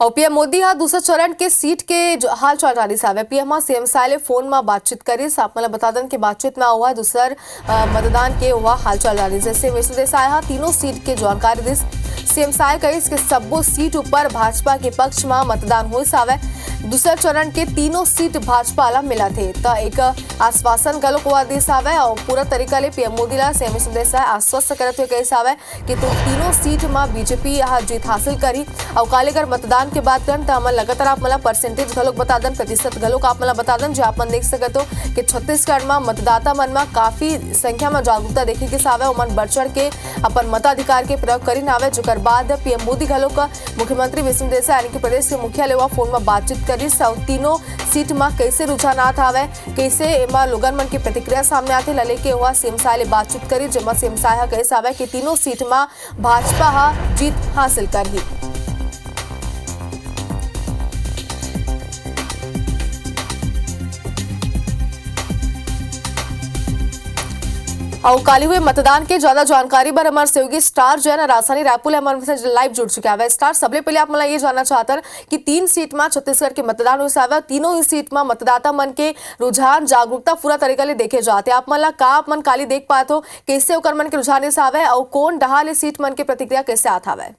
और पीएम मोदी हा दूसरा चरण के सीट के हाल चाल जानी साहब पीएम सीएम साले फोन में बातचीत करी आपने बता दें कि बातचीत में हुआ दूसर मतदान के हुआ हाल चाल जानी जैसे विष्णु देसाई हा तीनों सीट के जानकारी दी सीएम साय कहीस कि सबो सीट ऊपर भाजपा के पक्ष में मतदान हो सावे दूसरा चरण के तीनों सीट भाजपा ला मिला थे तो एक आश्वासन गलो को आदेश आवे और पूरा तरीका ले पीएम मोदी ला सीएम विष्णु देसाई आश्वस्त करते हुए कही सावे कि तुम तीनों सीट में बीजेपी यहाँ जीत हासिल करी और कालेगर मतदान के बात करें तो हम लगातार आप मला परसेंटेज गलोक बता दें प्रतिशत गलोक आप मला बता दें जो आप देख सकते हो कि छत्तीसगढ़ में मतदाता मन में काफी संख्या में जागरूकता देखे के सावे मन बढ़ चढ़ के अपन मताधिकार के प्रयोग करी नावे जो बाद पीएम मोदी गलोक मुख्यमंत्री विष्णु देसाई यानी कि प्रदेश के मुख्यालय हुआ फोन में बातचीत करी तीनों सीट में कैसे रुझानात आवे कैसे एमा लोगन मन की प्रतिक्रिया सामने आते लले के हुआ सीएम साय ले बातचीत करी जेमा सीएम साय कहे सावे कि तीनों सीट में भाजपा हा जीत हासिल करही और काली हुए मतदान के ज्यादा जानकारी पर हमारे सहयोगी स्टार जो है ना राजधानी रायपुर हमारे से लाइव जुड़ चुका है स्टार सबसे पहले आप मला ये जानना चाहते हैं कि 3 सीट में छत्तीसगढ़ के मतदान हो सावे तीनों ही सीट में मतदाता मन के रुझान जागरूकता पूरा तरीका ले देखे जाते आप मला का आप मन काली देख पाते हो कैसे ओकर मन के रुझान सावे और कौन डहाल सीट मन के प्रतिक्रिया कैसे आता है।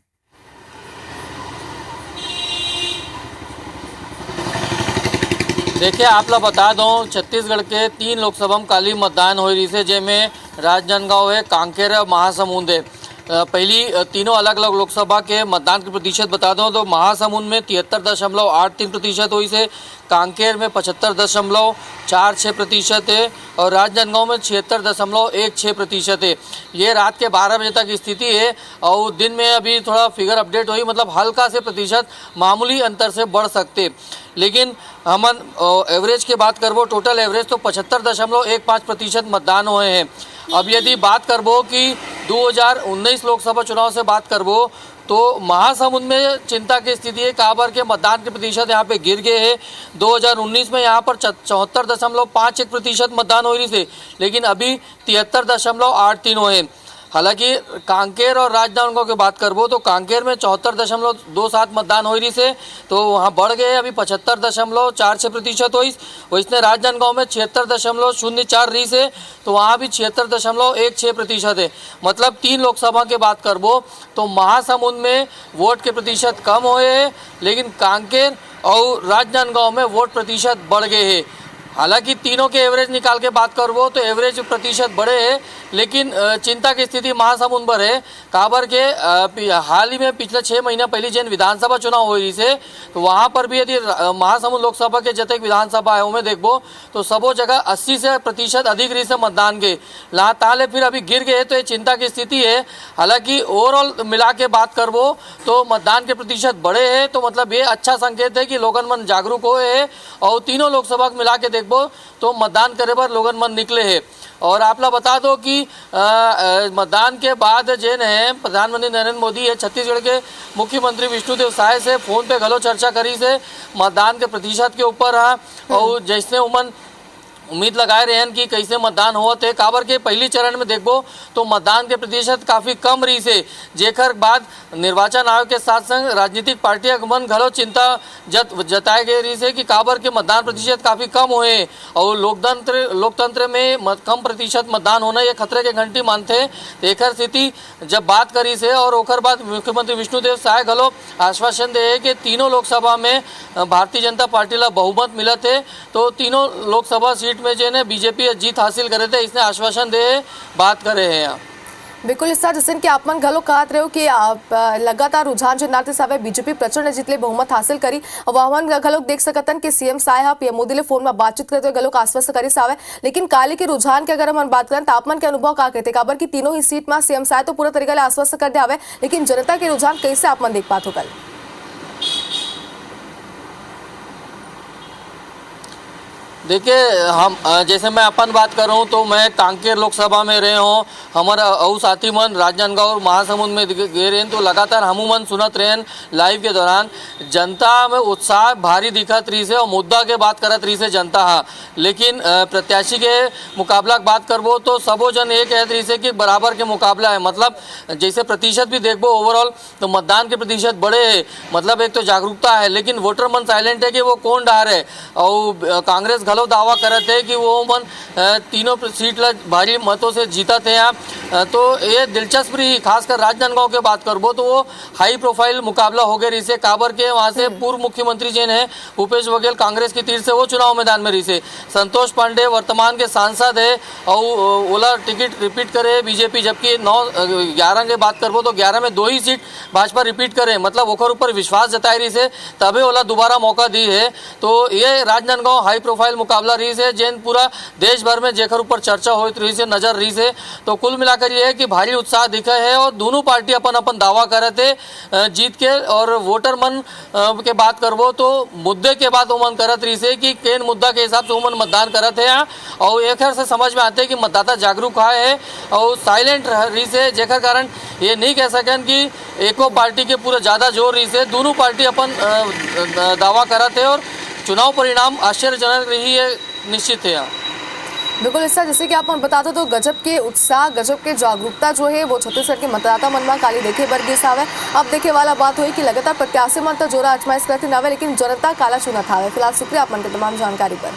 देखिए आप लोग बता दो छत्तीसगढ़ के 3 लोकसभा में काली मतदान हो रही है जैमें राजनांदगांव है, कांकेर है, महासमुंद है। पहली तीनों अलग अलग लोकसभा के मतदान के प्रतिशत बता दो तो महासमुंद में 73.83% हुई से, कांकेर में 75.46% है और राजनांदगांव में 76.16% है। ये रात के 12 बजे तक स्थिति है और दिन में अभी थोड़ा फिगर अपडेट हुई मतलब हल्का से प्रतिशत मामूली अंतर से बढ़ सकते, लेकिन हमन एवरेज की बात करबो टोटल एवरेज तो 75.15% मतदान हुए हैं। अब यदि बात करबो कि 2019 लोकसभा चुनाव से बात करबो तो महासमुंद में चिंता की स्थिति है काबर के मतदान के प्रतिशत यहाँ पे गिर गए हैं। 2019 में यहाँ पर 74.51% मतदान हो रही थे लेकिन अभी 73.83 हुए हैं। हालांकि कांकेर और राजनांदगांव की बात करबो तो कांकेर में 74.27 मतदान हो रही से तो वहाँ बढ़ गए अभी 75.46% हुई। वैसे राजनांदगांव में 76.04 रही से तो वहाँ भी 76.16% है। मतलब 3 लोकसभा की बात करबो तो महासमुंद में वोट के प्रतिशत कम हुए हैं लेकिन कांकेर और राजनांदगांव में वोट प्रतिशत बढ़ गए हैं। हालांकि तीनों के एवरेज निकाल के बात करबो तो एवरेज प्रतिशत बढ़े है लेकिन चिंता की स्थिति महासमुंद पर है काबर के हाल ही में पिछले 6 महीना पहले जिन विधानसभा चुनाव हो रही से तो वहाँ पर भी यदि महासमुंद लोकसभा के जतक विधानसभा है उनमें देखबो तो सबो जगह 80% अधिक रही से मतदान के ताले फिर अभी गिर गए तो ये चिंता की स्थिति है। हालांकि ओवरऑल मिला के बात करबो तो मतदान के प्रतिशत बढ़े हैं तो मतलब ये अच्छा संकेत है कि लोगन मन जागरूक हुए है और तीनों लोकसभा मिला के देखबो तो मतदान करे पर लोगन मन निकले हैं। और आप लोग बता दो कि मतदान के बाद जेन है प्रधानमंत्री नरेंद्र मोदी है छत्तीसगढ़ के मुख्यमंत्री विष्णु देसाई से फोन पे गलो चर्चा करी से मतदान के प्रतिशत के ऊपर और जैसे उमन उम्मीद लगाए रहे हैं कि कैसे मतदान हुआ थे काबर के पहली चरण में देखबो तो मतदान के प्रतिशत काफ़ी कम रही से जेकर बाद निर्वाचन आयोग के साथ संग राजनीतिक पार्टियां मन घलो चिंता जताए गए रही से कि काबर के मतदान प्रतिशत काफ़ी कम हुए और लोकतंत्र में कम प्रतिशत मतदान होना ये खतरे के घंटी मानते एकर स्थिति जब बात करी से और ओकर बाद मुख्यमंत्री विष्णुदेव साय घलो आश्वासन दे कि तीनों लोकसभा में भारतीय जनता पार्टी ला बहुमत मिलत है तो तीनों लोकसभा सीट में जो है बीजेपी जीत हासिल करे थे इसने आश्वासन दे बात करे हैं। बिल्कुल इस जैसे कि आप मन घलो कहत रहे हो कि लगातार रुझान जो नाते सावे बीजेपी प्रचंड जितले बहुमत हासिल करी और वहन घलो देख सकतन कि सीएम साय पीएम मोदी ले फोन में बातचीत करते हुए घलो आश्वस्त करी सावे लेकिन काले के रुझान के अगर हम बात करें तो आप मन के अनुभव का कहते काबर की तीनों ही सीट में सीएम साय तो पूरा तरीका ले आश्वस्त कर दे आवे लेकिन जनता के रुझान कैसे आप मन देख पाते हो कल। देखिए हम जैसे मैं अपन बात कर रहा हूँ तो मैं कांकेर लोकसभा में रहे हूँ, हमारा अऊ साथी मन राजनांदगांव और महासमुंद में गए रहे तो लगातार हमू मन सुनत रहे लाइव के दौरान जनता में उत्साह भारी दिखत रही से और मुद्दा के बात करत रही से जनता हाँ, लेकिन प्रत्याशी के मुकाबला की बात करबो तो सबो जन ये कहत रही से कि बराबर के मुकाबला है। मतलब जैसे प्रतिशत भी देखबो ओवरऑल तो मतदान के प्रतिशत बड़े है, मतलब एक तो जागरूकता है लेकिन वोटर मन साइलेंट है कि वो कौन डार है। और कांग्रेस घलो दावा करत है कि वो मन तीनों सीट ला भारी मतों से जीता थे आप। तो ये दिलचस्प रही, खासकर राजनांदगांव के बात करबो तो वो हाई प्रोफाइल मुकाबला हो गया रही से काबर के वहाँ से पूर्व मुख्यमंत्री जिन है भूपेश बघेल कांग्रेस की तीर से वो चुनाव मैदान में रही से, संतोष पांडे वर्तमान के सांसद है और ओला टिकट रिपीट करे बीजेपी, जबकि 9-11 के बात करबो तो 11 में 2 ही सीट भाजपा रिपीट करे, मतलब ओकर ऊपर विश्वास जताई रही से तबे ओला दोबारा मौका दी है। तो ये राजनांदगांव हाई प्रोफाइल मुकाबला रही से जैन पूरा देश भर में जेकर ऊपर चर्चा होती रही से नजर रही से। तो कुल मिलाकर ये है कि भारी उत्साह दिखा है और दोनों पार्टी अपन अपन दावा करे थे जीत के। और वोटर मन के बात करबो तो मुद्दे के बाद वो मन करत रही से कि केन मुद्दा के हिसाब से वो मन मतदान करत है और एक से समझ में आते कि मतदाता जागरूक है और साइलेंट रही से, जेकर कारण ये नहीं कह सकन कि एको पार्टी के पूरा ज़्यादा जोर रही से, दोनों पार्टी अपन दावा करत है और चुनाव परिणाम आश्चर्यजनक रही है, निश्चित है यहाँ। बिल्कुल ऐसा जैसे कि आप बताते तो गजब के उत्साह गजब के जागरूकता जो है वो छत्तीसगढ़ के मतदाता मन में काली देखे बर गिस आवे। अब देखे वाला बात हुई कि लगातार प्रत्याशी मन तो जोरा आजमाइश करते नावे लेकिन जनता काला चुनत आवे। फिलहाल शुक्रिया आप मन के तमाम जानकारी पर।